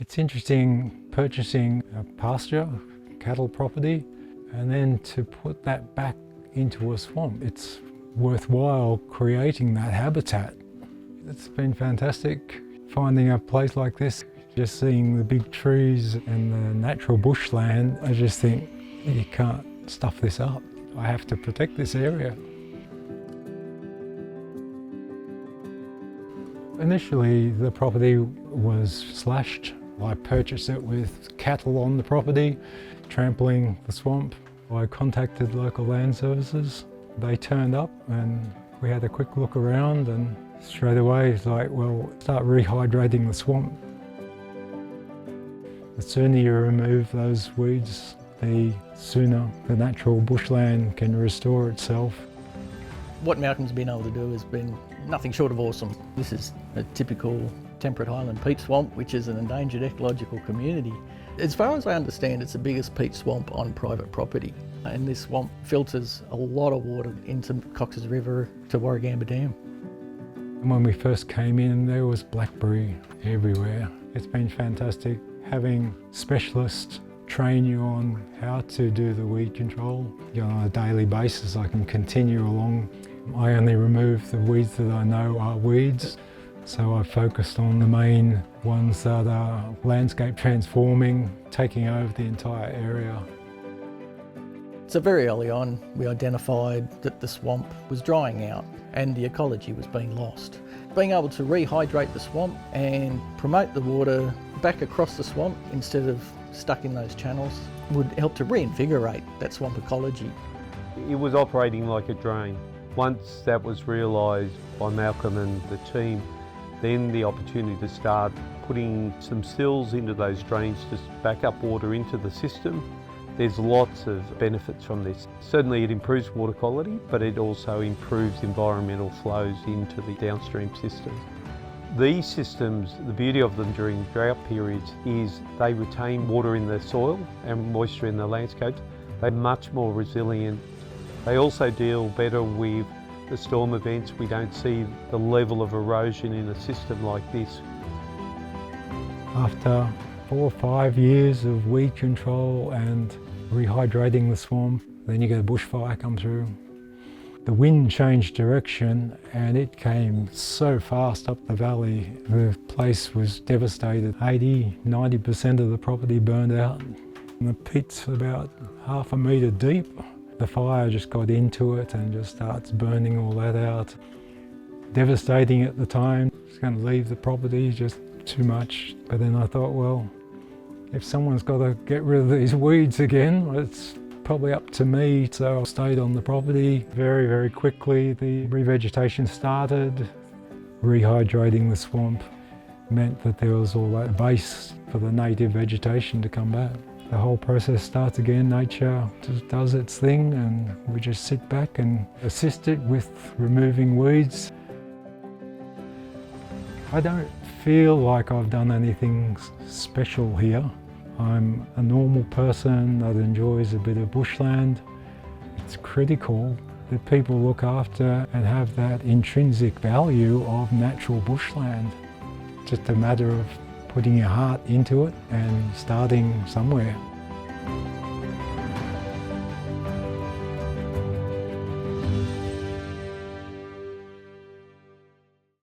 It's interesting purchasing a pasture, cattle property, and then to put that back into a swamp. It's worthwhile creating that habitat. It's been fantastic finding a place like this. Just seeing the big trees and the natural bushland, I just think you can't stuff this up. I have to protect this area. Initially, the property was slashed. I purchased it with cattle on the property, trampling the swamp. I contacted local land services. They turned up and we had a quick look around, and straight away it's like, well, start rehydrating the swamp. The sooner you remove those weeds, the sooner the natural bushland can restore itself. What Malcolm's been able to do has been nothing short of awesome. This is a typical temperate highland peat swamp, which is an endangered ecological community. As far as I understand, it's the biggest peat swamp on private property. And this swamp filters a lot of water into Cox's River to Warragamba Dam. When we first came in, there was blackberry everywhere. It's been fantastic having specialists train you on how to do the weed control. On a daily basis, I can continue along. I only remove the weeds that I know are weeds. So I've focused on the main ones that are landscape transforming, taking over the entire area. So very early on, we identified that the swamp was drying out and the ecology was being lost. Being able to rehydrate the swamp and promote the water back across the swamp instead of stuck in those channels would help to reinvigorate that swamp ecology. It was operating like a drain. Once that was realised by Malcolm and the team, then the opportunity to start putting some sills into those drains to back up water into the system. There's lots of benefits from this. Certainly it improves water quality, but it also improves environmental flows into the downstream system. These systems, the beauty of them during drought periods is they retain water in the soil and moisture in the landscape. They're much more resilient. They also deal better with the storm events. We don't see the level of erosion in a system like this. After 4 or 5 years of weed control and rehydrating the swamp, then you get a bushfire come through. The wind changed direction and it came so fast up the valley. The place was devastated. 80–90% of the property burned out. And the pit's about 1/2 metre deep. The fire just got into it and just starts burning all that out. Devastating at the time. It's going to leave the property, just too much. But then I thought, well, if someone's got to get rid of these weeds again, it's probably up to me. So I stayed on the property. Very, very quickly the revegetation started. Rehydrating the swamp meant that there was all that base for the native vegetation to come back. The whole process starts again. Nature just does its thing and we just sit back and assist it with removing weeds. I don't feel like I've done anything special here. I'm a normal person that enjoys a bit of bushland. It's critical that people look after and have that intrinsic value of natural bushland. Just a matter of putting your heart into it and starting somewhere.